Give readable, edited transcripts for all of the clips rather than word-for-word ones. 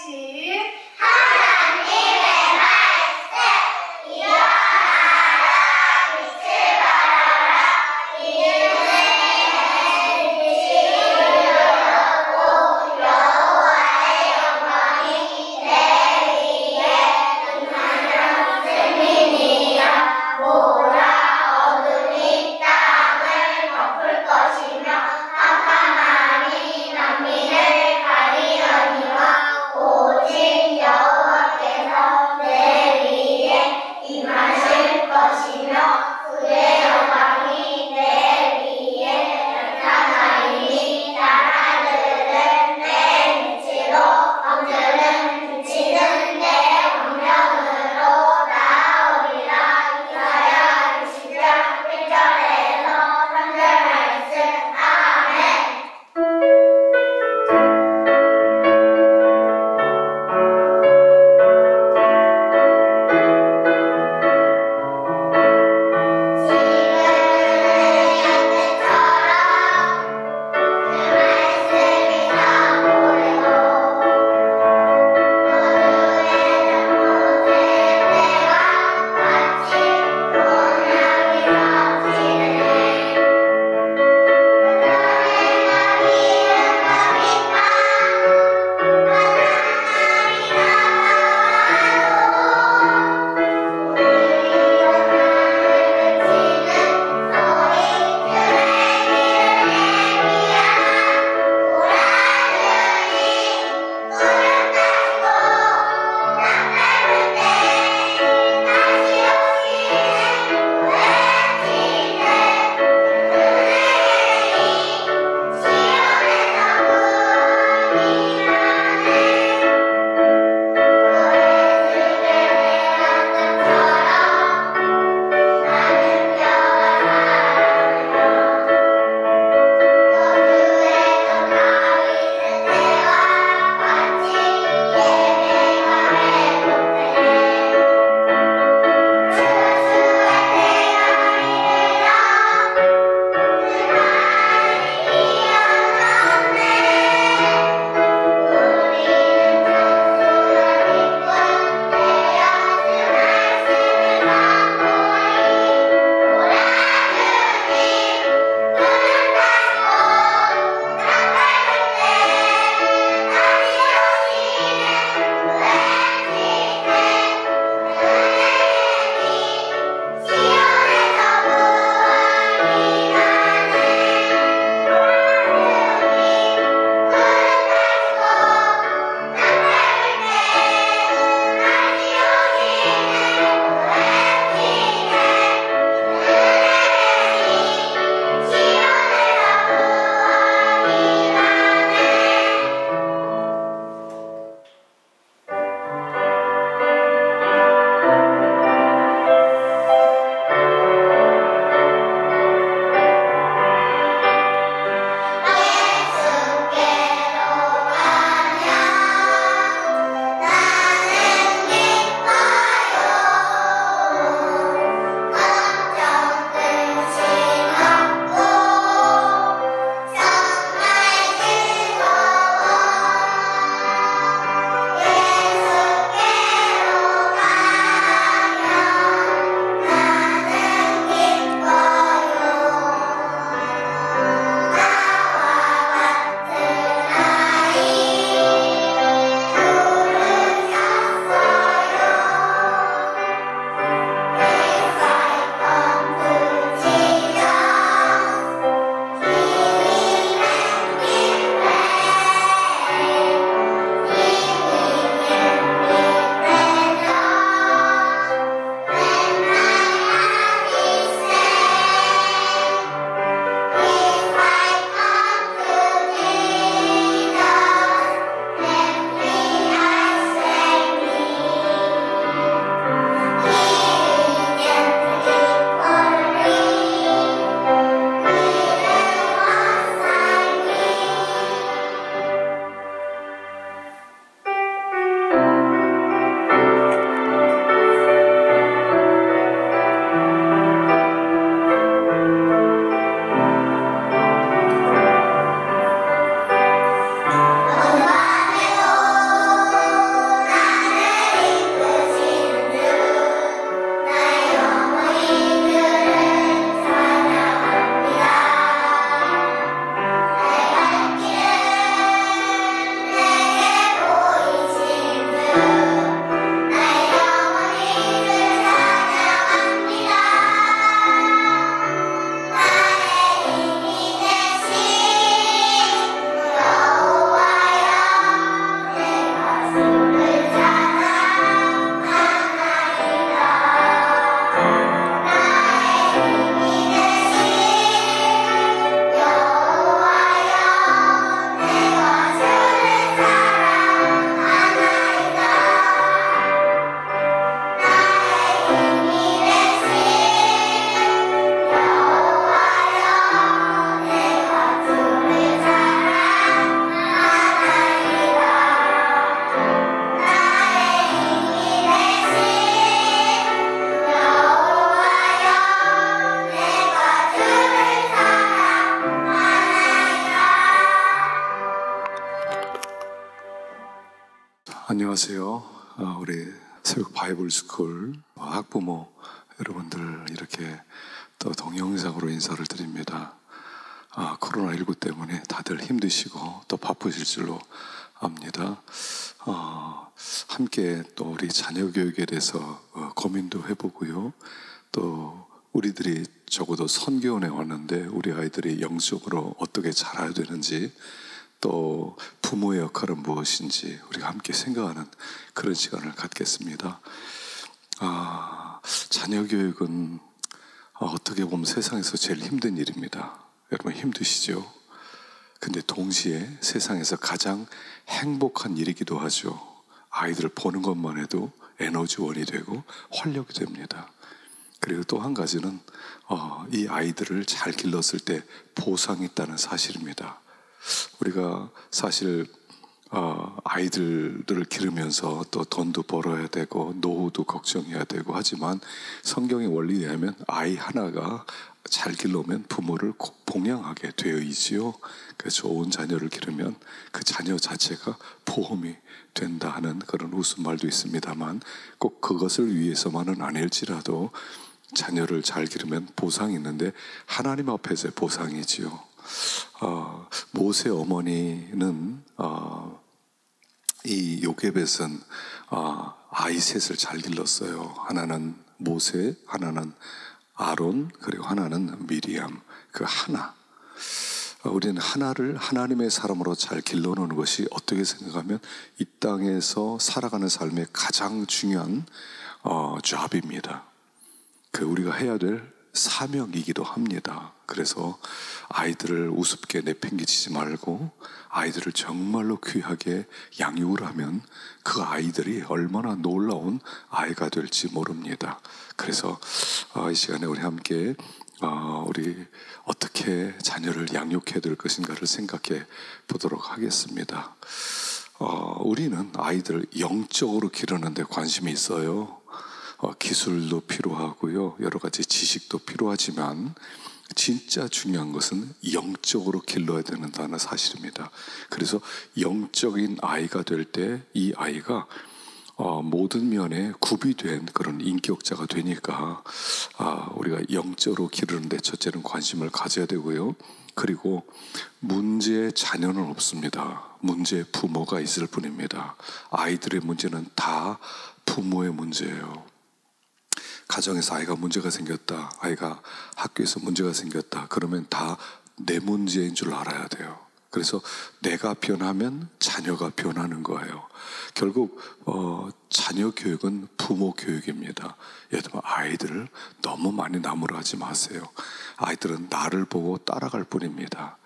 오직 안녕하세요. 우리 새벽 바이블 스쿨 학부모 여러분들 이렇게 또 동영상으로 인사를 드립니다. 코로나19 때문에 다들 힘드시고 또 바쁘실 줄로 압니다. 함께 또 우리 자녀 교육에 대해서 고민도 해보고요. 또 우리들이 적어도 선교원에 왔는데 우리 아이들이 영적으로 어떻게 자라야 되는지, 또 부모의 역할은 무엇인지 우리가 함께 생각하는 그런 시간을 갖겠습니다. 자녀 교육은 어떻게 보면 세상에서 제일 힘든 일입니다. 여러분 힘드시죠? 근데 동시에 세상에서 가장 행복한 일이기도 하죠. 아이들을 보는 것만 해도 에너지원이 되고 활력이 됩니다. 그리고 또 한 가지는 이 아이들을 잘 길렀을 때 보상이 있다는 사실입니다. 우리가 사실 아이들을 기르면서 또 돈도 벌어야 되고 노후도 걱정해야 되고 하지만 성경의 원리에 의하면 아이 하나가 잘 길러오면 부모를 봉양하게 되어 있지요. 그래서 좋은 자녀를 기르면 그 자녀 자체가 보험이 된다 하는 그런 웃음말도 있습니다만, 꼭 그것을 위해서만은 아닐지라도 자녀를 잘 기르면 보상이 있는데 하나님 앞에서의 보상이지요. 모세 어머니는 이 요게벳은 아이 셋을 잘 길렀어요. 하나는 모세, 하나는 아론, 그리고 하나는 미리암. 그 하나, 우리는 하나를 하나님의 사람으로 잘 길러놓는 것이 어떻게 생각하면 이 땅에서 살아가는 삶의 가장 중요한 잡입니다. 그 우리가 해야 될 사명이기도 합니다. 그래서 아이들을 우습게 내팽개치지 말고 아이들을 정말로 귀하게 양육을 하면 그 아이들이 얼마나 놀라운 아이가 될지 모릅니다. 그래서 이 시간에 우리 함께 우리 어떻게 자녀를 양육해야 될 것인가를 생각해 보도록 하겠습니다. 우리는 아이들을 영적으로 기르는 데 관심이 있어요. 기술도 필요하고요, 여러 가지 지식도 필요하지만 진짜 중요한 것은 영적으로 길러야 된다는 사실입니다. 그래서 영적인 아이가 될 때 이 아이가 모든 면에 구비된 그런 인격자가 되니까 우리가 영적으로 기르는데 첫째는 관심을 가져야 되고요. 그리고 문제의 자녀는 없습니다. 문제의 부모가 있을 뿐입니다. 아이들의 문제는 다 부모의 문제예요. 가정에서 아이가 문제가 생겼다, 아이가 학교에서 문제가 생겼다, 그러면 다 내 문제인 줄 알아야 돼요. 그래서 내가 변하면 자녀가 변하는 거예요. 결국 자녀 교육은 부모 교육입니다. 예를 들면 아이들을 너무 많이 나무라하지 마세요. 아이들은 나를 보고 따라갈 뿐입니다.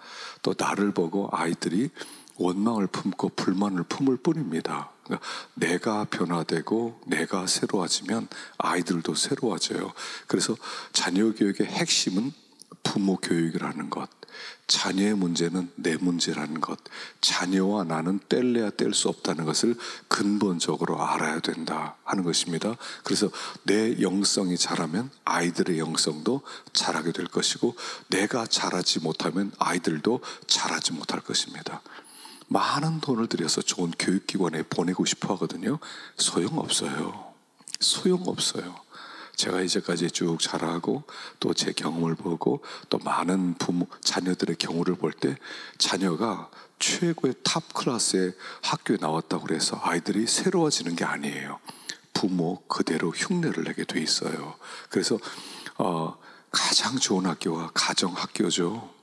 또 나를 보고 아이들이 원망을 품고 불만을 품을 뿐입니다. 그러니까 내가 변화되고 내가 새로워지면 아이들도 새로워져요. 그래서 자녀 교육의 핵심은 부모 교육이라는 것, 자녀의 문제는 내 문제라는 것, 자녀와 나는 뗄래야 뗄 수 없다는 것을 근본적으로 알아야 된다 하는 것입니다. 그래서 내 영성이 자라면 아이들의 영성도 자라게 될 것이고, 내가 자라지 못하면 아이들도 자라지 못할 것입니다. 많은 돈을 들여서 좋은 교육기관에 보내고 싶어 하거든요. 소용없어요. 소용없어요. 제가 이제까지 쭉 자라고 또 제 경험을 보고 또 많은 부모, 자녀들의 경우를 볼 때 자녀가 최고의 탑 클래스의 학교에 나왔다고 해서 아이들이 새로워지는 게 아니에요. 부모 그대로 흉내를 내게 돼 있어요. 그래서 가장 좋은 학교가 가정학교죠.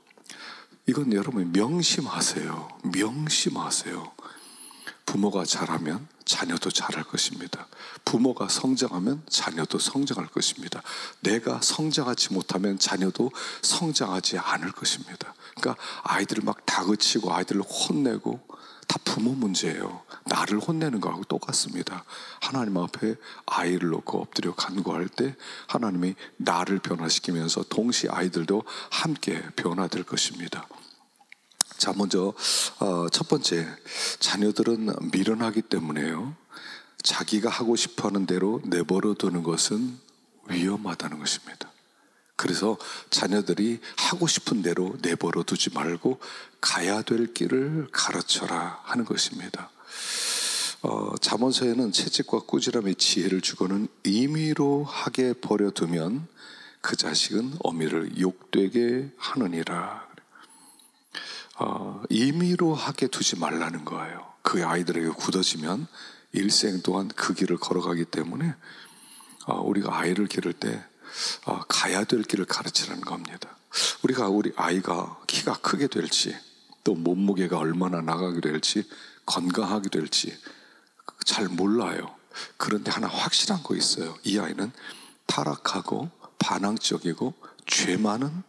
이건 여러분 명심하세요. 명심하세요. 부모가 잘하면 자녀도 잘할 것입니다. 부모가 성장하면 자녀도 성장할 것입니다. 내가 성장하지 못하면 자녀도 성장하지 않을 것입니다. 그러니까 아이들을 막 다그치고 아이들을 혼내고 다 부모 문제예요. 나를 혼내는 거하고 똑같습니다. 하나님 앞에 아이를 놓고 엎드려 간구할 때 하나님이 나를 변화시키면서 동시에 아이들도 함께 변화될 것입니다. 자, 먼저 첫 번째, 자녀들은 미련하기 때문에요, 자기가 하고 싶어하는 대로 내버려 두는 것은 위험하다는 것입니다. 그래서 자녀들이 하고 싶은 대로 내버려 두지 말고 가야 될 길을 가르쳐라 하는 것입니다. 잠언서에는 채찍과 꾸지람이 지혜를 주고는 임의로 하게 버려두면 그 자식은 어미를 욕되게 하느니라. 임의로 하게 두지 말라는 거예요. 그 아이들에게 굳어지면 일생 동안 그 길을 걸어가기 때문에 우리가 아이를 기를 때 가야 될 길을 가르치라는 겁니다. 우리 아이가 키가 크게 될지, 또 몸무게가 얼마나 나가게 될지, 건강하게 될지 잘 몰라요. 그런데 하나 확실한 거 있어요. 이 아이는 타락하고 반항적이고 죄 많은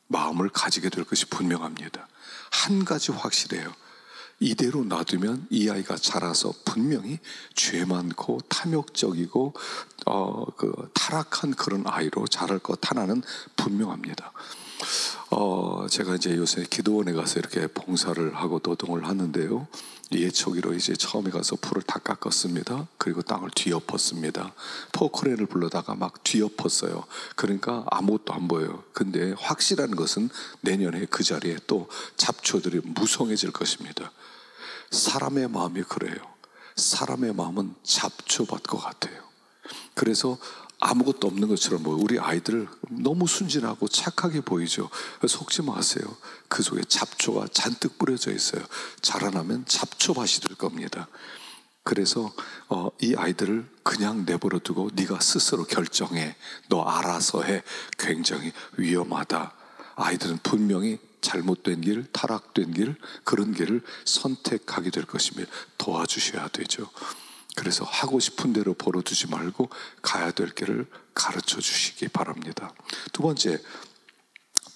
마음을 가지게 될 것이 분명합니다. 한 가지 확실해요. 이대로 놔두면 이 아이가 자라서 분명히 죄 많고 탐욕적이고 타락한 그런 아이로 자랄 것 하나는 분명합니다. 제가 이제 요새 기도원에 가서 이렇게 봉사를 하고 노동을 하는데요. 예초기로 이제 처음에 가서 풀을 다 깎았습니다. 그리고 땅을 뒤엎었습니다. 포크레인을 불러다가 막 뒤엎었어요. 그러니까 아무것도 안 보여요. 근데 확실한 것은 내년에 그 자리에 또 잡초들이 무성해질 것입니다. 사람의 마음이 그래요. 사람의 마음은 잡초밭과 같아요. 그래서 아무것도 없는 것처럼 우리 아이들 너무 순진하고 착하게 보이죠. 속지 마세요. 그 속에 잡초가 잔뜩 뿌려져 있어요. 자라나면 잡초밭이 될 겁니다. 그래서 이 아이들을 그냥 내버려 두고 네가 스스로 결정해, 너 알아서 해, 굉장히 위험하다. 아이들은 분명히 잘못된 길, 타락된 길, 그런 길을 선택하게 될 것이며 도와주셔야 되죠. 그래서 하고 싶은 대로 벌어두지 말고 가야 될 길을 가르쳐 주시기 바랍니다. 두 번째,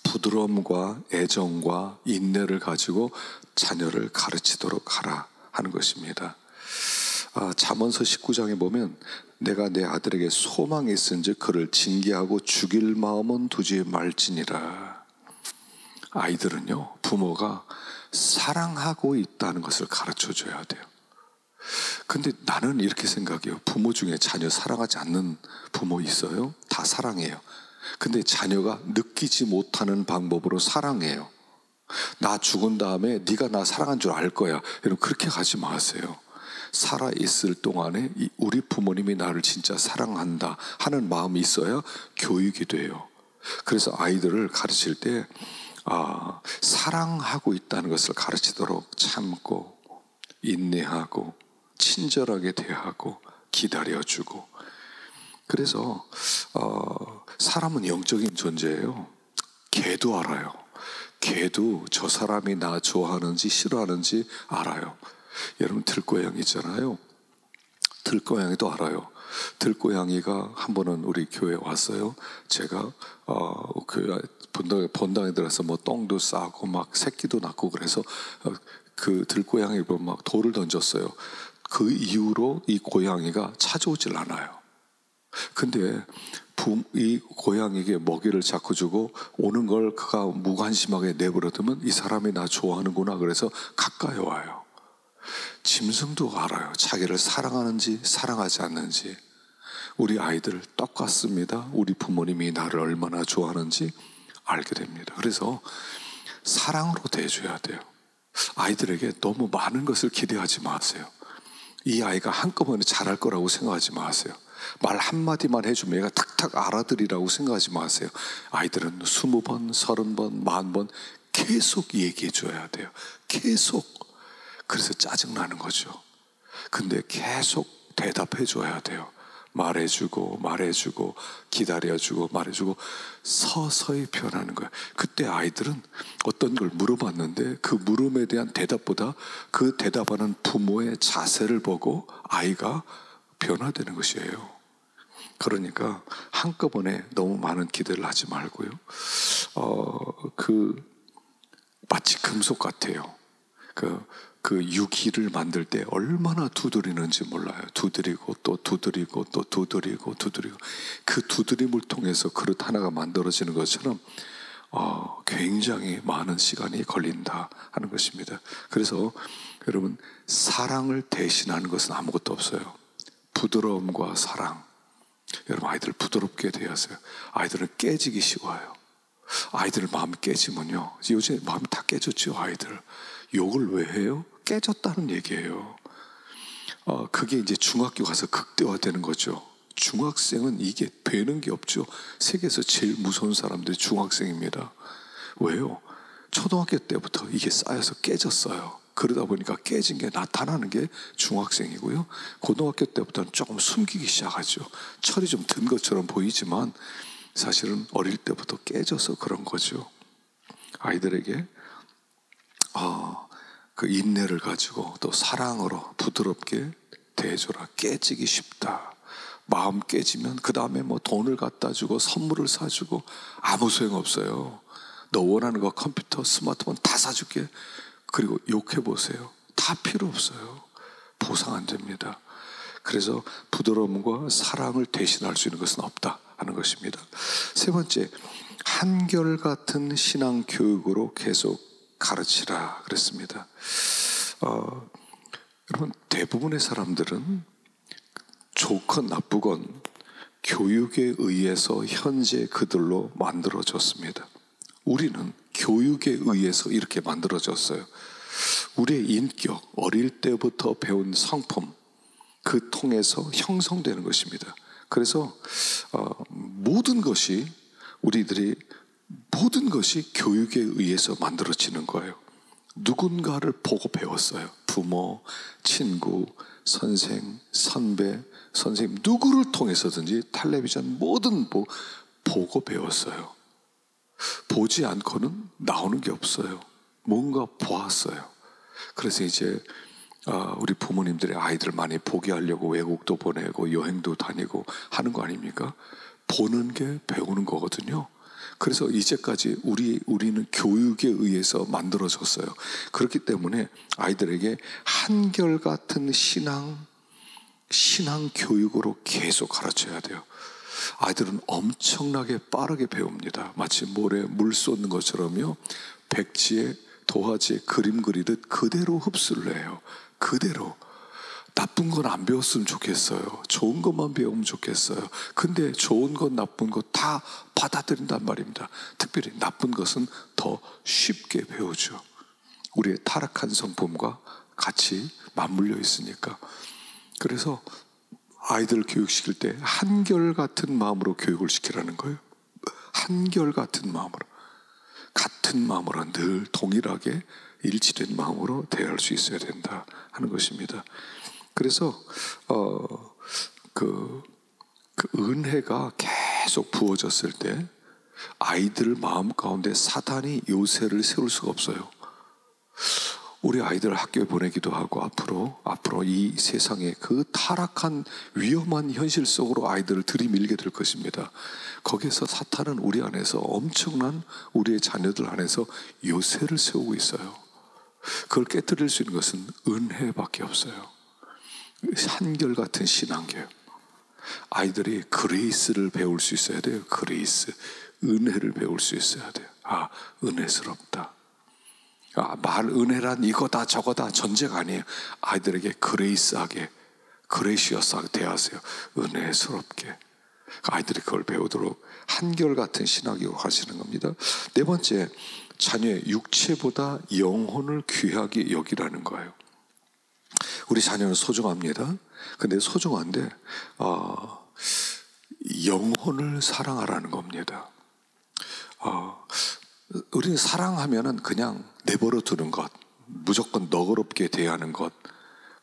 부드러움과 애정과 인내를 가지고 자녀를 가르치도록 하라 하는 것입니다. 잠언서 19장에 보면 내가 내 아들에게 소망이 있은즉 그를 징계하고 죽일 마음은 두지 말지니라. 아이들은요, 부모가 사랑하고 있다는 것을 가르쳐 줘야 돼요. 근데 나는 이렇게 생각해요. 부모 중에 자녀 사랑하지 않는 부모 있어요? 다 사랑해요. 근데 자녀가 느끼지 못하는 방법으로 사랑해요. 나 죽은 다음에 네가 나 사랑한 줄 알 거야. 여러분, 그렇게 가지 마세요. 살아있을 동안에 우리 부모님이 나를 진짜 사랑한다 하는 마음이 있어야 교육이 돼요. 그래서 아이들을 가르칠 때 사랑하고 있다는 것을 가르치도록 참고 인내하고 친절하게 대하고 기다려주고. 그래서 사람은 영적인 존재예요. 개도 알아요. 개도 저 사람이 나 좋아하는지 싫어하는지 알아요. 여러분, 들고양이 있잖아요. 들고양이도 알아요. 들고양이가 한 번은 우리 교회에 왔어요. 제가 본당에 들어서 뭐 똥도 싸고 막 새끼도 낳고 그래서 그 들고양이 보면 막 돌을 던졌어요. 그 이후로 이 고양이가 찾아오질 않아요. 근데 이 고양이에게 먹이를 자꾸 주고 오는 걸 그가 무관심하게 내버려두면 이 사람이 나 좋아하는구나 그래서 가까이 와요. 짐승도 알아요. 자기를 사랑하는지 사랑하지 않는지. 우리 아이들 똑같습니다. 우리 부모님이 나를 얼마나 좋아하는지 알게 됩니다. 그래서 사랑으로 대해줘야 돼요. 아이들에게 너무 많은 것을 기대하지 마세요. 이 아이가 한꺼번에 잘할 거라고 생각하지 마세요. 말 한마디만 해주면 얘가 탁탁 알아들이라고 생각하지 마세요. 아이들은 20번, 30번, 10,000번 계속 얘기해 줘야 돼요. 계속. 그래서 짜증나는 거죠. 근데 계속 대답해 줘야 돼요. 말해주고 말해주고 기다려주고 말해주고 서서히 변하는 거예요. 그때 아이들은 어떤 걸 물어봤는데 그 물음에 대한 대답보다 그 대답하는 부모의 자세를 보고 아이가 변화되는 것이에요. 그러니까 한꺼번에 너무 많은 기대를 하지 말고요. 마치 금속 같아요. 그 유기를 만들 때 얼마나 두드리는지 몰라요. 두드리고 또 두드리고 또 두드리고 두드리고 그 두드림을 통해서 그릇 하나가 만들어지는 것처럼 굉장히 많은 시간이 걸린다 하는 것입니다. 그래서 여러분, 사랑을 대신하는 것은 아무것도 없어요. 부드러움과 사랑. 여러분, 아이들 부드럽게 대하세요. 아이들은 깨지기 쉬워요. 아이들 마음이 깨지면요, 요새 마음이 다 깨졌죠. 아이들 욕을 왜 해요? 깨졌다는 얘기예요. 그게 이제 중학교 가서 극대화되는 거죠. 중학생은 이게 되는 게 없죠. 세계에서 제일 무서운 사람들이 중학생입니다. 왜요? 초등학교 때부터 이게 쌓여서 깨졌어요. 그러다 보니까 깨진 게 나타나는 게 중학생이고요. 고등학교 때부터는 조금 숨기기 시작하죠. 철이 좀 든 것처럼 보이지만 사실은 어릴 때부터 깨져서 그런 거죠. 아이들에게 그 인내를 가지고 또 사랑으로 부드럽게 대해줘라. 깨지기 쉽다. 마음 깨지면 그 다음에 뭐 돈을 갖다 주고 선물을 사주고 아무 소용없어요. 너 원하는 거 컴퓨터, 스마트폰 다 사줄게. 그리고 욕해보세요. 다 필요 없어요. 보상 안 됩니다. 그래서 부드러움과 사랑을 대신할 수 있는 것은 없다 하는 것입니다. 세 번째, 한결같은 신앙 교육으로 계속 가르치라 그랬습니다. 여러분, 대부분의 사람들은 좋건 나쁘건 교육에 의해서 현재 그들로 만들어졌습니다. 우리는 교육에 의해서 이렇게 만들어졌어요. 우리의 인격, 어릴 때부터 배운 성품, 그 통해서 형성되는 것입니다. 그래서 모든 것이 교육에 의해서 만들어지는 거예요. 누군가를 보고 배웠어요. 부모, 친구, 선생, 선배, 선생님, 누구를 통해서든지 텔레비전 뭐든 보고 배웠어요. 보지 않고는 나오는 게 없어요. 뭔가 보았어요. 그래서 이제 우리 부모님들이 아이들 많이 보게 하려고 외국도 보내고 여행도 다니고 하는 거 아닙니까? 보는 게 배우는 거거든요. 그래서 이제까지 우리는 교육에 의해서 만들어졌어요. 그렇기 때문에 아이들에게 한결같은 신앙 교육으로 계속 가르쳐야 돼요. 아이들은 엄청나게 빠르게 배웁니다. 마치 모래에 물 쏟는 것처럼요. 백지에 도화지에 그림 그리듯 그대로 흡수를 해요. 그대로. 나쁜 건 안 배웠으면 좋겠어요. 좋은 것만 배우면 좋겠어요. 근데 좋은 것 나쁜 것 다 받아들인단 말입니다. 특별히 나쁜 것은 더 쉽게 배우죠. 우리의 타락한 성품과 같이 맞물려 있으니까. 그래서 아이들을 교육시킬 때 한결같은 마음으로 교육을 시키라는 거예요. 한결같은 마음으로. 같은 마음으로 늘 동일하게 일치된 마음으로 대할 수 있어야 된다 하는 것입니다. 그래서 그 은혜가 계속 부어졌을 때 아이들 마음 가운데 사단이 요새를 세울 수가 없어요. 우리 아이들을 학교에 보내기도 하고 앞으로 이 세상의 그 타락한 위험한 현실 속으로 아이들을 들이밀게 될 것입니다. 거기에서 사탄은 우리 안에서 엄청난 우리의 자녀들 안에서 요새를 세우고 있어요. 그걸 깨뜨릴 수 있는 것은 은혜밖에 없어요. 한결같은 신앙교육. 아이들이 그레이스를 배울 수 있어야 돼요. 그레이스, 은혜를 배울 수 있어야 돼요. 은혜스럽다. 말 은혜란 이거다 저거다 전제가 아니에요. 아이들에게 그레이스하게, 그레이시어스하게 대하세요. 은혜스럽게. 아이들이 그걸 배우도록 한결같은 신학교육 하시는 겁니다. 네 번째, 자녀의 육체보다 영혼을 귀하게 여기라는 거예요. 우리 자녀는 소중합니다. 근데 소중한데 영혼을 사랑하라는 겁니다. 우리는 사랑하면은 그냥 내버려 두는 것, 무조건 너그럽게 대하는 것,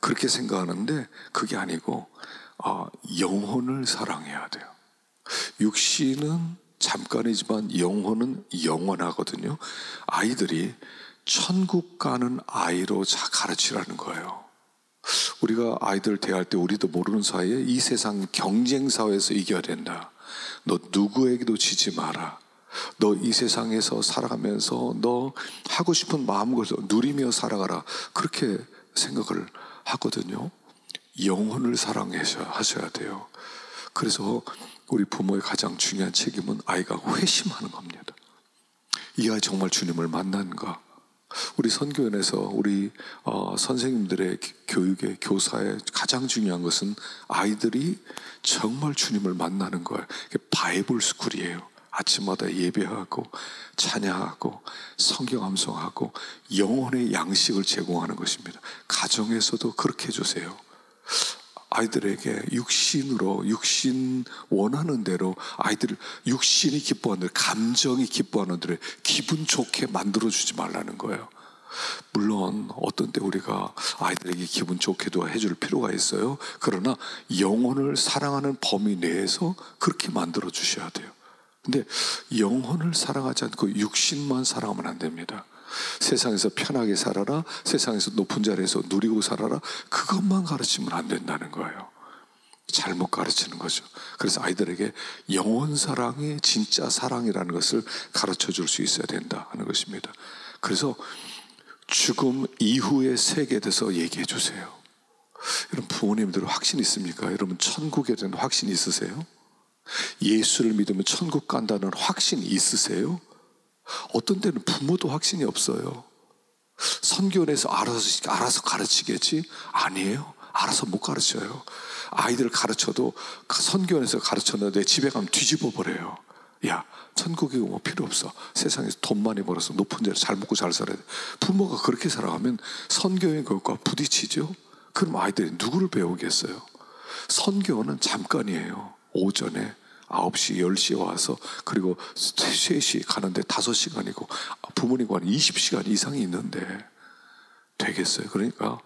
그렇게 생각하는데 그게 아니고 영혼을 사랑해야 돼요. 육신은 잠깐이지만 영혼은 영원하거든요. 아이들이 천국 가는 아이로 가르치라는 거예요. 우리가 아이들 대할 때 우리도 모르는 사이에 이 세상 경쟁 사회에서 이겨야 된다. 너 누구에게도 지지 마라. 너 이 세상에서 살아가면서 너 하고 싶은 마음을 누리며 살아가라. 그렇게 생각을 하거든요. 영혼을 사랑하셔야 돼요. 그래서 우리 부모의 가장 중요한 책임은 아이가 회심하는 겁니다. 이 아이 정말 주님을 만났는가? 우리 선교연에서 우리 선생님들의 교육의 교사의 가장 중요한 것은 아이들이 정말 주님을 만나는 거예요. 바이블 스쿨이에요. 아침마다 예배하고 찬양하고 성경 암송하고 영혼의 양식을 제공하는 것입니다. 가정에서도 그렇게 해주세요. 아이들에게 육신 원하는 대로 아이들 육신이 기뻐하는 대로, 감정이 기뻐하는 대로 기분 좋게 만들어주지 말라는 거예요. 물론 어떤 때 우리가 아이들에게 기분 좋게도 해줄 필요가 있어요. 그러나 영혼을 사랑하는 범위 내에서 그렇게 만들어 주셔야 돼요. 근데 영혼을 사랑하지 않고 육신만 사랑하면 안 됩니다. 세상에서 편하게 살아라, 세상에서 높은 자리에서 누리고 살아라, 그것만 가르치면 안 된다는 거예요. 잘못 가르치는 거죠. 그래서 아이들에게 영혼 사랑이 진짜 사랑이라는 것을 가르쳐 줄 수 있어야 된다 하는 것입니다. 그래서 죽음 이후의 세계에 대해서 얘기해 주세요. 여러분, 부모님들 확신 있습니까? 여러분, 천국에 대한 확신 있으세요? 예수를 믿으면 천국 간다는 확신 있으세요? 어떤 때는 부모도 확신이 없어요. 선교원에서 알아서 가르치겠지? 아니에요. 알아서 못 가르쳐요. 아이들 가르쳐도 선교원에서 가르쳤는데 집에 가면 뒤집어 버려요. 야, 천국이 뭐 필요 없어. 세상에서 돈 많이 벌어서 높은 자리 잘 먹고 잘 살아야 돼. 부모가 그렇게 살아가면 선교의 것과 부딪히죠. 그럼 아이들이 누구를 배우겠어요? 선교는 잠깐이에요. 오전에 9시, 10시에 와서 그리고 3시 가는데 5시간이고 부모님과 20시간 이상이 있는데 되겠어요? 그러니까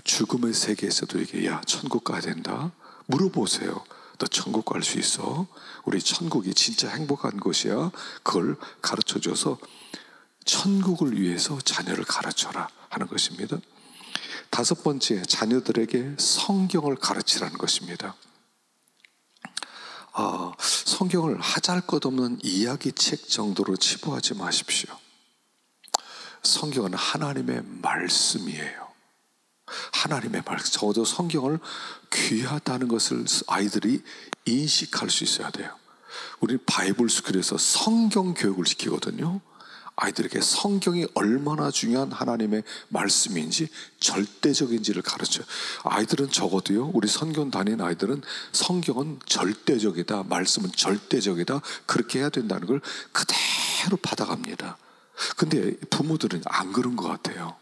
죽음의 세계에서도 이게 야, 천국 가야 된다. 물어보세요. 너 천국 갈 수 있어? 우리 천국이 진짜 행복한 곳이야. 그걸 가르쳐줘서 천국을 위해서 자녀를 가르쳐라 하는 것입니다. 5번째, 자녀들에게 성경을 가르치라는 것입니다. 성경을 하잘것없는 이야기책 정도로 치부하지 마십시오. 성경은 하나님의 말씀이에요. 하나님의 말씀. 적어도 성경을 귀하다는 것을 아이들이 인식할 수 있어야 돼요. 우리 바이블 스쿨에서 성경 교육을 시키거든요. 아이들에게 성경이 얼마나 중요한 하나님의 말씀인지, 절대적인지를 가르쳐요. 아이들은 적어도요, 우리 선교 다니는 아이들은 성경은 절대적이다, 말씀은 절대적이다, 그렇게 해야 된다는 걸 그대로 받아갑니다. 근데 부모들은 안 그런 것 같아요.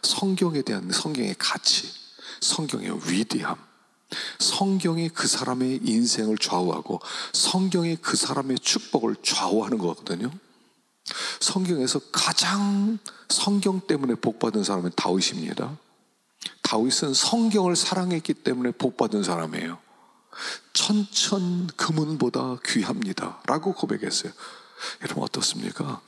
성경에 대한 성경의 가치, 성경의 위대함, 성경이 그 사람의 인생을 좌우하고 성경이 그 사람의 축복을 좌우하는 거거든요. 성경에서 가장 성경 때문에 복받은 사람은 다윗입니다. 다윗은 성경을 사랑했기 때문에 복받은 사람이에요. 천천 금은보다 귀합니다 라고 고백했어요. 여러분 어떻습니까?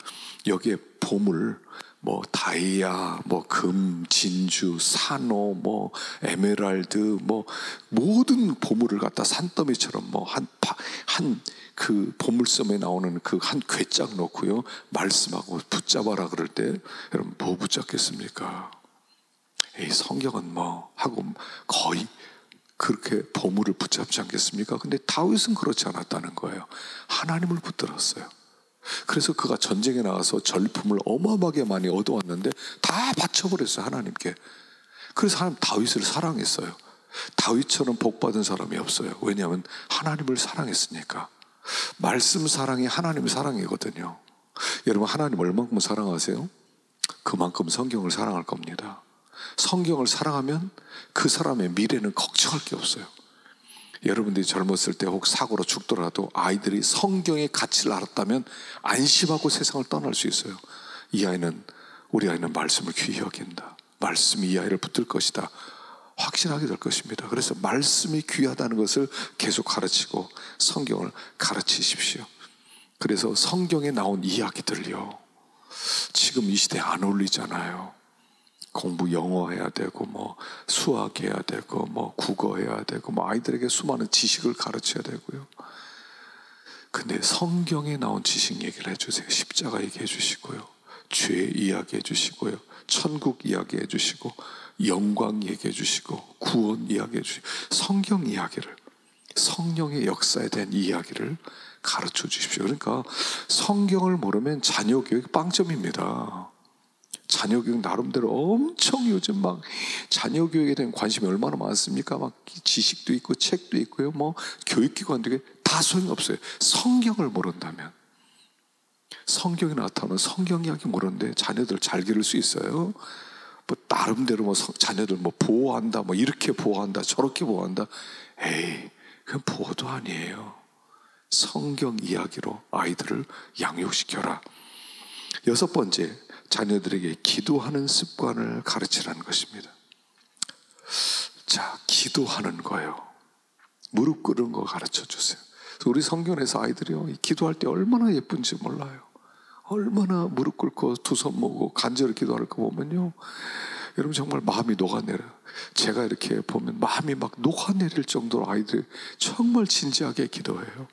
여기에 보물, 뭐 다이아, 뭐 금, 진주, 산호, 뭐 에메랄드, 뭐 모든 보물을 갖다 산더미처럼 뭐 한 그 보물섬에 나오는 그 한 궤짝 놓고요, 말씀하고 붙잡아라 그럴 때 여러분 뭐 붙잡겠습니까? 이 성경은 뭐 하고 거의 그렇게 보물을 붙잡지 않겠습니까? 근데 다윗은 그렇지 않았다는 거예요. 하나님을 붙들었어요. 그래서 그가 전쟁에 나가서 전리품을 어마어마하게 많이 얻어왔는데 다 바쳐버렸어요, 하나님께. 그래서 하나님 다윗을 사랑했어요. 다윗처럼 복받은 사람이 없어요. 왜냐하면 하나님을 사랑했으니까. 말씀 사랑이 하나님 사랑이거든요. 여러분, 하나님 얼만큼 사랑하세요? 그만큼 성경을 사랑할 겁니다. 성경을 사랑하면 그 사람의 미래는 걱정할 게 없어요. 여러분들이 젊었을 때 혹 사고로 죽더라도 아이들이 성경의 가치를 알았다면 안심하고 세상을 떠날 수 있어요. 우리 아이는 말씀을 귀히 여긴다, 말씀이 이 아이를 붙들 것이다, 확신하게 될 것입니다. 그래서 말씀이 귀하다는 것을 계속 가르치고 성경을 가르치십시오. 그래서 성경에 나온 이야기들요, 지금 이 시대에 안 어울리잖아요. 공부 영어 해야 되고 뭐 수학 해야 되고 뭐 국어 해야 되고 뭐 아이들에게 수많은 지식을 가르쳐야 되고요. 근데 성경에 나온 지식 얘기를 해주세요. 십자가 얘기해 주시고요, 죄 이야기해 주시고요, 천국 이야기해 주시고, 영광 얘기해 주시고, 구원 이야기해 주시고, 성경 이야기를, 성령의 역사에 대한 이야기를 가르쳐 주십시오. 그러니까 성경을 모르면 자녀 교육 빵점입니다. 자녀 교육 나름대로 엄청 요즘 막 자녀 교육에 대한 관심이 얼마나 많습니까? 막 지식도 있고 책도 있고요, 뭐 교육기관도 다 소용없어요. 성경을 모른다면, 성경에 나타나는 성경 이야기 모르는데 자녀들 잘 기를 수 있어요? 뭐 나름대로 뭐 자녀들 뭐 보호한다, 뭐 이렇게 보호한다, 저렇게 보호한다. 에이, 그건 보호도 아니에요. 성경 이야기로 아이들을 양육시켜라. 여섯 번째, 자녀들에게 기도하는 습관을 가르치라는 것입니다. 자, 기도하는 거예요. 무릎 꿇는 거 가르쳐 주세요. 우리 성경에서 아이들이요, 기도할 때 얼마나 예쁜지 몰라요. 얼마나 무릎 꿇고 두 손 모으고 간절히 기도할 거 보면요, 여러분 정말 마음이 녹아내려요. 제가 이렇게 보면 마음이 막 녹아내릴 정도로 아이들이 정말 진지하게 기도해요.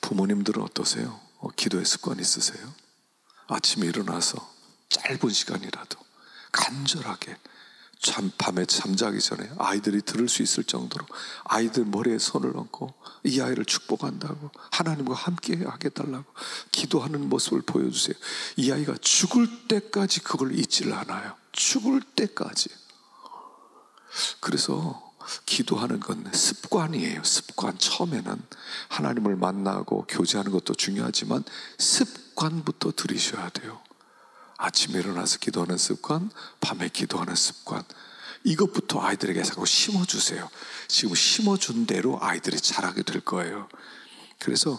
부모님들은 어떠세요? 기도의 습관 있으세요? 아침에 일어나서 짧은 시간이라도 간절하게 밤에 잠자기 전에 아이들이 들을 수 있을 정도로 아이들 머리에 손을 얹고 이 아이를 축복한다고, 하나님과 함께 하게 해달라고 기도하는 모습을 보여주세요. 이 아이가 죽을 때까지 그걸 잊지를 않아요. 죽을 때까지. 그래서 기도하는 건 습관이에요. 습관. 처음에는 하나님을 만나고 교제하는 것도 중요하지만 습관부터 들이셔야 돼요. 아침에 일어나서 기도하는 습관, 밤에 기도하는 습관, 이것부터 아이들에게 자꾸 심어주세요. 지금 심어준 대로 아이들이 자라게 될 거예요. 그래서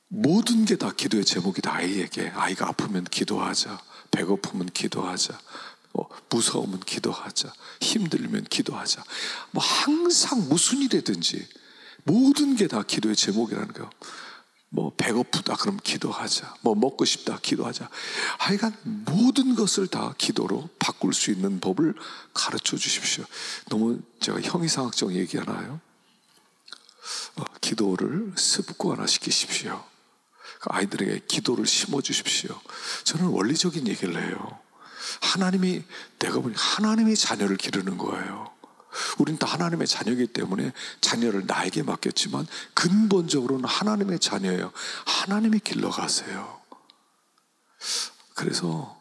모든 게 다 기도의 제목이다. 아이에게. 아이가 아프면 기도하자, 배고프면 기도하자, 무서우면 기도하자, 힘들면 기도하자. 뭐 항상 무슨 일이든지 모든 게 다 기도의 제목이라는 거예요. 뭐 배고프다 그럼 기도하자, 뭐 먹고 싶다 기도하자. 하여간 모든 것을 다 기도로 바꿀 수 있는 법을 가르쳐 주십시오. 너무 제가 형이상학적 얘기하나요? 기도를 습관화시키십시오. 아이들에게 기도를 심어 주십시오. 저는 원리적인 얘기를 해요. 하나님이, 내가 보니 하나님이 자녀를 기르는 거예요. 우린 다 하나님의 자녀이기 때문에 자녀를 나에게 맡겼지만 근본적으로는 하나님의 자녀예요. 하나님이 길러가세요. 그래서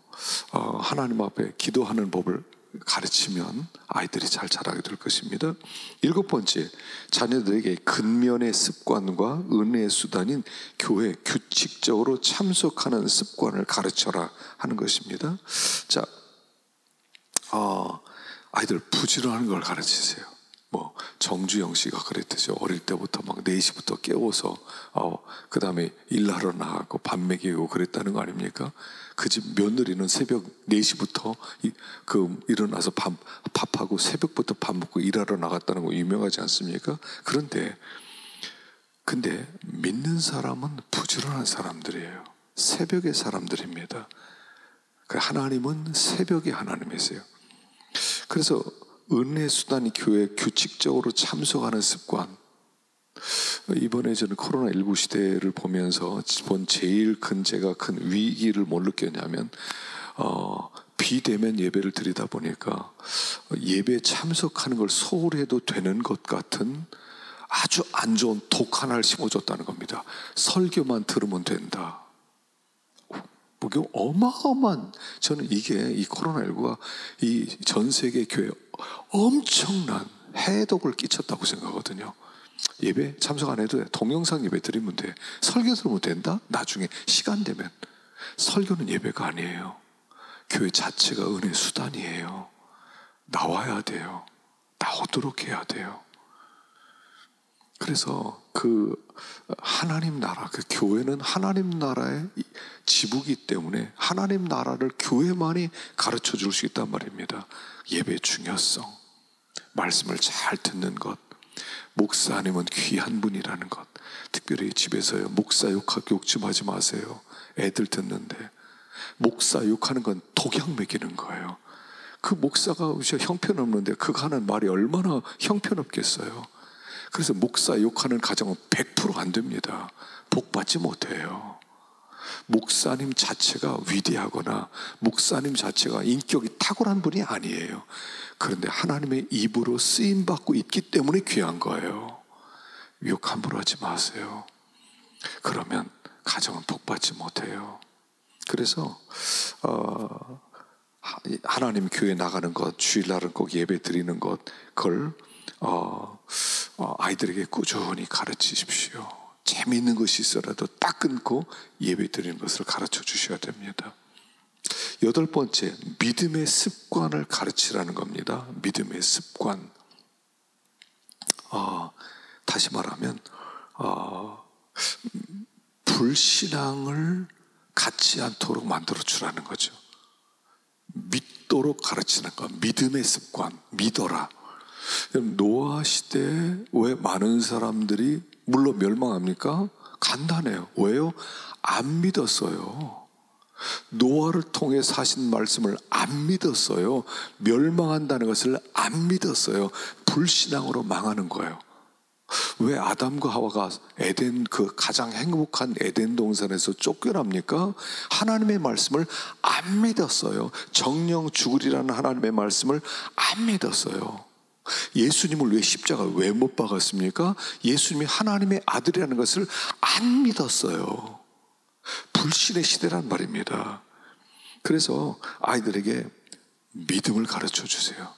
하나님 앞에 기도하는 법을 가르치면 아이들이 잘 자라게 될 것입니다. 일곱 번째, 자녀들에게 근면의 습관과 은혜의 수단인 교회 규칙적으로 참석하는 습관을 가르쳐라 하는 것입니다. 자, 아이들 부지런한 걸 가르치세요. 뭐 정주영 씨가 그랬듯이 어릴 때부터 막 4시부터 깨워서 그 다음에 일하러 나가고 밥 먹이고 그랬다는 거 아닙니까? 그 집 며느리는 새벽 4시부터 일어나서 밥하고 새벽부터 밥 먹고 일하러 나갔다는 거 유명하지 않습니까? 근데 믿는 사람은 부지런한 사람들이에요. 새벽의 사람들입니다. 하나님은 새벽의 하나님이세요. 그래서 은혜 수단이 교회에 규칙적으로 참석하는 습관. 이번에 저는 코로나19 시대를 보면서 제일 제가 큰 위기를 뭘 느꼈냐면 비대면 예배를 드리다 보니까 예배에 참석하는 걸 소홀히 해도 되는 것 같은 아주 안 좋은 독 하나를 심어줬다는 겁니다. 설교만 들으면 된다. 이게 어마어마한, 저는 이 코로나19가 이 전 세계 교회에 엄청난 해독을 끼쳤다고 생각하거든요. 예배 참석 안 해도 돼. 동영상 예배 드리면 돼. 설교 들으면 된다? 나중에 시간 되면. 설교는 예배가 아니에요. 교회 자체가 은혜 수단이에요. 나와야 돼요. 나오도록 해야 돼요. 그래서 하나님 나라, 교회는 하나님 나라의 지부기 때문에 하나님 나라를 교회만이 가르쳐 줄 수 있단 말입니다. 예배의 중요성, 말씀을 잘 듣는 것, 목사님은 귀한 분이라는 것. 특별히 집에서요, 목사 욕 좀 하지 마세요. 애들 듣는데. 목사 욕하는 건 독약 먹이는 거예요. 그 목사가 형편없는데 그가 하는 말이 얼마나 형편없겠어요. 그래서 목사 욕하는 가정은 100% 안 됩니다. 복받지 못해요. 목사님 자체가 위대하거나 목사님 자체가 인격이 탁월한 분이 아니에요. 그런데 하나님의 입으로 쓰임받고 있기 때문에 귀한 거예요. 욕 함부로 하지 마세요. 그러면 가정은 복받지 못해요. 그래서 하나님 교회 나가는 것, 주일날은 꼭 예배 드리는 것, 그걸 아이들에게 꾸준히 가르치십시오. 재미있는 것이 있어라도 딱 끊고 예배 드리는 것을 가르쳐 주셔야 됩니다. 8번째, 믿음의 습관을 가르치라는 겁니다. 믿음의 습관. 다시 말하면 불신앙을 갖지 않도록 만들어 주라는 거죠. 믿도록 가르치는 거. 믿음의 습관. 믿어라. 노아 시대에 왜 많은 사람들이 물론 멸망합니까? 간단해요. 왜요? 안 믿었어요. 노아를 통해 사신 말씀을 안 믿었어요. 멸망한다는 것을 안 믿었어요. 불신앙으로 망하는 거예요. 왜 아담과 하와가 에덴, 그 가장 행복한 에덴 동산에서 쫓겨납니까? 하나님의 말씀을 안 믿었어요. 정령 죽으리라는 하나님의 말씀을 안 믿었어요. 예수님을 왜 십자가를 왜 못 박았습니까? 예수님이 하나님의 아들이라는 것을 안 믿었어요. 불신의 시대란 말입니다. 그래서 아이들에게 믿음을 가르쳐 주세요.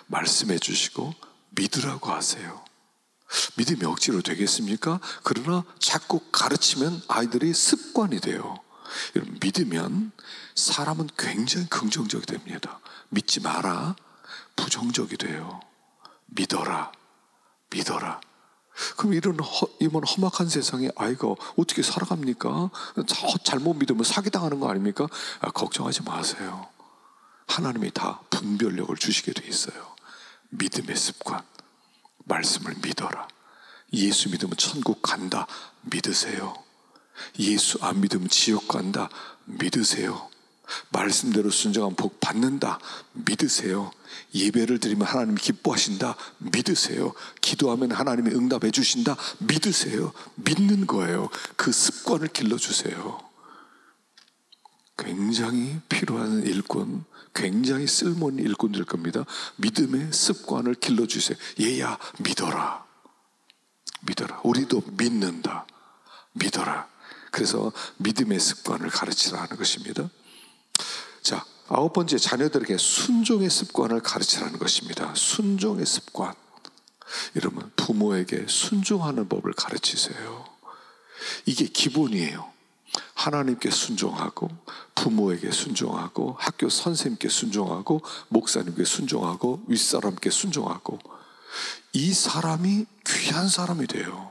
말씀해 주시고 믿으라고 하세요. 믿음이 억지로 되겠습니까? 그러나 자꾸 가르치면 아이들이 습관이 돼요. 믿으면 사람은 굉장히 긍정적이 됩니다. 믿지 마라, 부정적이 돼요. 믿어라, 믿어라. 그럼 이런 험악한 세상에 아이가 어떻게 살아갑니까? 잘못 믿으면 사기당하는 거 아닙니까? 걱정하지 마세요. 하나님이 다 분별력을 주시게 돼 있어요. 믿음의 습관. 말씀을 믿어라. 예수 믿으면 천국 간다. 믿으세요. 예수 안 믿으면 지옥 간다. 믿으세요. 말씀대로 순종하면 복 받는다. 믿으세요. 예배를 드리면 하나님이 기뻐하신다. 믿으세요. 기도하면 하나님이 응답해 주신다. 믿으세요. 믿는 거예요. 그 습관을 길러주세요. 굉장히 필요한 일꾼, 굉장히 쓸모있는 일꾼들 겁니다. 믿음의 습관을 길러주세요. 얘야 믿어라. 믿어라. 우리도 믿는다. 믿어라. 그래서 믿음의 습관을 가르치라는 것입니다. 자, 9번째, 자녀들에게 순종의 습관을 가르치라는 것입니다. 순종의 습관. 여러분, 부모에게 순종하는 법을 가르치세요. 이게 기본이에요. 하나님께 순종하고, 부모에게 순종하고, 학교 선생님께 순종하고, 목사님께 순종하고, 윗사람께 순종하고, 이 사람이 귀한 사람이 돼요.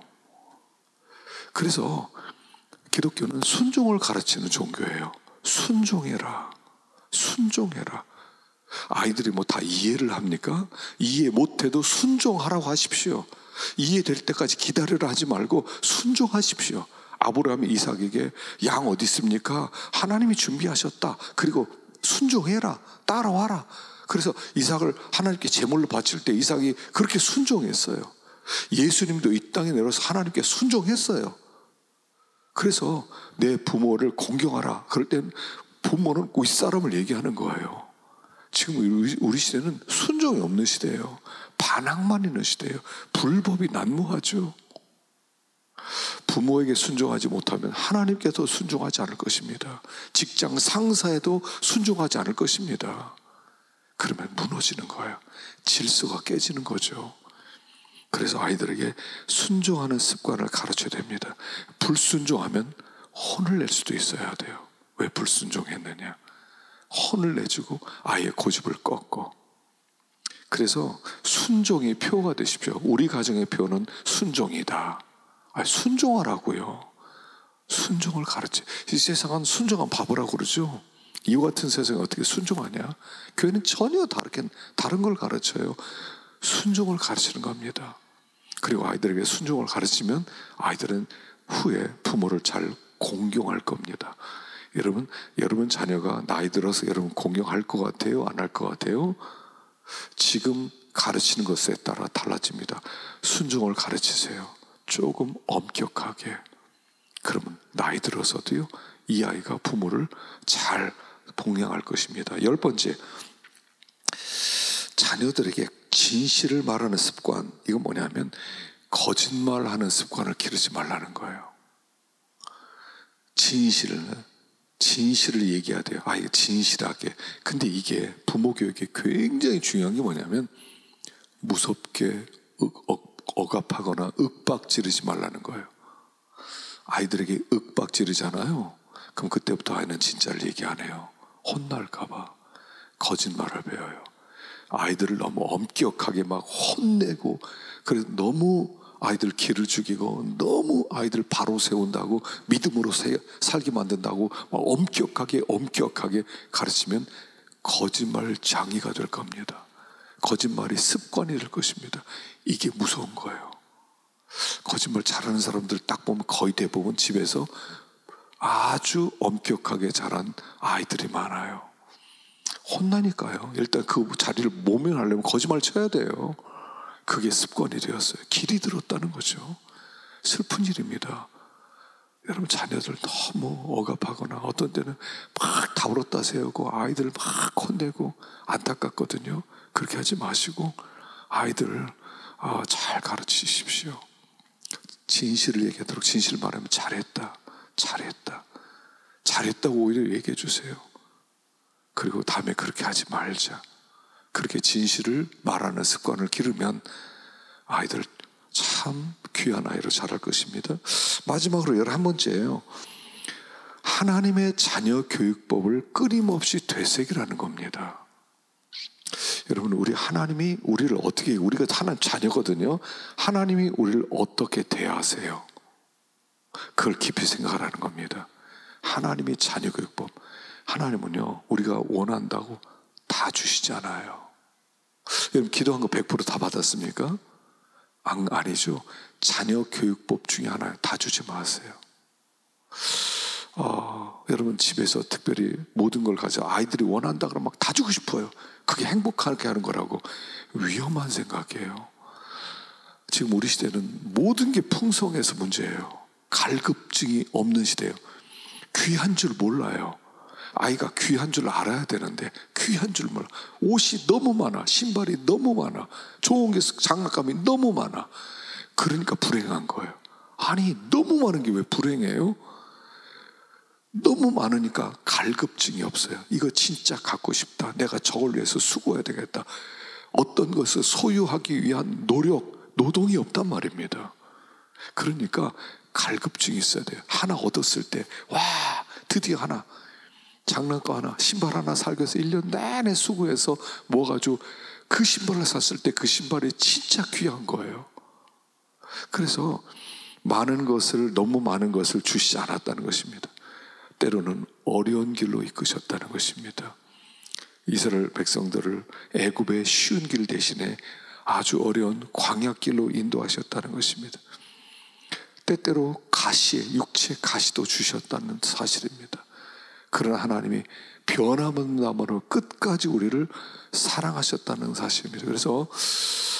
그래서 기독교는 순종을 가르치는 종교예요. 순종해라. 순종해라. 아이들이 뭐 다 이해를 합니까? 이해 못해도 순종하라고 하십시오. 이해될 때까지 기다리라 하지 말고 순종하십시오. 아브라함이 이삭에게 양 어디 있습니까? 하나님이 준비하셨다. 그리고 순종해라. 따라와라. 그래서 이삭을 하나님께 제물로 바칠 때 이삭이 그렇게 순종했어요. 예수님도 이 땅에 내려서 하나님께 순종했어요. 그래서 내 부모를 공경하라. 그럴 땐 부모는 윗사람을 얘기하는 거예요. 지금 우리 시대는 순종이 없는 시대예요. 반항만 있는 시대예요. 불법이 난무하죠. 부모에게 순종하지 못하면 하나님께도 순종하지 않을 것입니다. 직장 상사에도 순종하지 않을 것입니다. 그러면 무너지는 거예요. 질서가 깨지는 거죠. 그래서 아이들에게 순종하는 습관을 가르쳐야 됩니다. 불순종하면 혼을 낼 수도 있어야 돼요. 왜 불순종했느냐? 혼을 내주고 아예 고집을 꺾고. 그래서 순종이 표가 되십시오. 우리 가정의 표는 순종이다. 순종하라고요. 순종을 가르치. 이 세상은 순종한 바보라고 그러죠. 이와 같은 세상에 어떻게 순종하냐? 교회는 전혀 다른 걸 가르쳐요. 순종을 가르치는 겁니다. 그리고 아이들에게 순종을 가르치면 아이들은 후에 부모를 잘 공경할 겁니다. 여러분 자녀가 나이 들어서 여러분 공경할 것 같아요? 안 할 것 같아요? 지금 가르치는 것에 따라 달라집니다. 순종을 가르치세요. 조금 엄격하게. 그러면 나이 들어서도요, 이 아이가 부모를 잘 봉양할 것입니다. 10번째, 자녀들에게 진실을 말하는 습관. 이건 뭐냐면 거짓말하는 습관을 기르지 말라는 거예요. 진실을 얘기해야 돼요. 이게 진실하게. 근데 이게 부모 교육에 굉장히 중요한 게 뭐냐면 무섭게 억압하거나 윽박지르지 말라는 거예요. 아이들에게 윽박지르잖아요. 그럼 그때부터 아이는 진짜를 얘기 안 해요. 혼날까봐 거짓말을 배워요. 아이들을 너무 엄격하게 막 혼내고, 그래서 너무 아이들 기를 죽이고, 너무 아이들 바로 세운다고, 믿음으로 살게 만든다고 막 엄격하게 가르치면 거짓말 장이가 될 겁니다. 거짓말이 습관이 될 것입니다. 이게 무서운 거예요. 거짓말 잘하는 사람들 딱 보면 거의 대부분 집에서 아주 엄격하게 자란 아이들이 많아요. 혼나니까요. 일단 그 자리를 모면하려면 거짓말 쳐야 돼요. 그게 습관이 되었어요. 길이 들었다는 거죠. 슬픈 일입니다. 여러분, 자녀들 너무 억압하거나 어떤 때는 막 다불었다 세우고 아이들을 막 혼내고 안타깝거든요. 그렇게 하지 마시고 아이들을 잘 가르치십시오. 진실을 얘기하도록, 진실을 말하면 잘했다고 오히려 얘기해 주세요. 그리고 다음에 그렇게 하지 말자. 그렇게 진실을 말하는 습관을 기르면 아이들 참 귀한 아이로 자랄 것입니다. 마지막으로 11번째예요. 하나님의 자녀 교육법을 끊임없이 되새기라는 겁니다. 여러분, 하나님이 우리를 어떻게, 우리가 하나님 자녀거든요. 하나님이 우리를 어떻게 대하세요? 그걸 깊이 생각하라는 겁니다. 하나님의 자녀 교육법. 하나님은요, 우리가 원한다고 다 주시지 않아요. 여러분, 기도한 거 100% 다 받았습니까? 아니죠. 자녀 교육법 중에 하나예요. 다 주지 마세요. 여러분, 집에서 특별히 모든 걸 가져 아이들이 원한다 그러면 막 다 주고 싶어요. 그게 행복하게 하는 거라고. 위험한 생각이에요. 지금 우리 시대는 모든 게 풍성해서 문제예요. 갈급증이 없는 시대예요. 귀한 줄 몰라요. 아이가 귀한 줄 알아야 되는데 귀한 줄 몰라. 옷이 너무 많아, 신발이 너무 많아, 좋은 게 장난감이 너무 많아. 그러니까 불행한 거예요. 아니, 너무 많은 게 왜 불행해요? 너무 많으니까 갈급증이 없어요. 이거 진짜 갖고 싶다, 내가 저걸 위해서 수고해야 되겠다. 어떤 것을 소유하기 위한 노동이 없단 말입니다. 그러니까 갈급증이 있어야 돼요. 하나 얻었을 때, 와, 드디어 하나, 장난감 하나, 신발 하나 살기 위해서 1년 내내 수고해서 모아가지고 그 신발을 샀을 때 그 신발이 진짜 귀한 거예요. 그래서 너무 많은 것을 주시지 않았다는 것입니다. 때로는 어려운 길로 이끄셨다는 것입니다. 이스라엘 백성들을 애굽의 쉬운 길 대신에 아주 어려운 광야길로 인도하셨다는 것입니다. 때때로 육체 가시도 주셨다는 사실입니다. 그러나 하나님이 변함없는 끝까지 우리를 사랑하셨다는 사실입니다. 그래서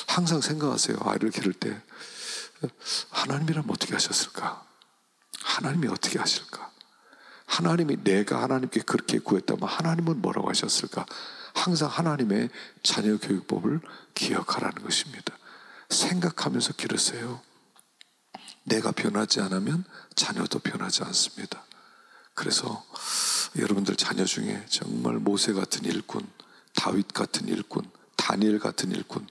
항상 생각하세요. 아이를 기를 때 하나님이라면 어떻게 하셨을까? 하나님이 어떻게 하실까? 하나님이, 내가 하나님께 그렇게 구했다면 하나님은 뭐라고 하셨을까? 항상 하나님의 자녀 교육법을 기억하라는 것입니다. 생각하면서 기르세요. 내가 변하지 않으면 자녀도 변하지 않습니다. 그래서 여러분들 자녀 중에 정말 모세 같은 일꾼, 다윗 같은 일꾼, 다니엘 같은 일꾼,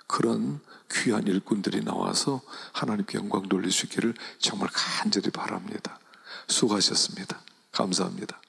그런 귀한 일꾼들이 나와서 하나님께 영광 돌릴 수 있기를 정말 간절히 바랍니다. 수고하셨습니다. 감사합니다.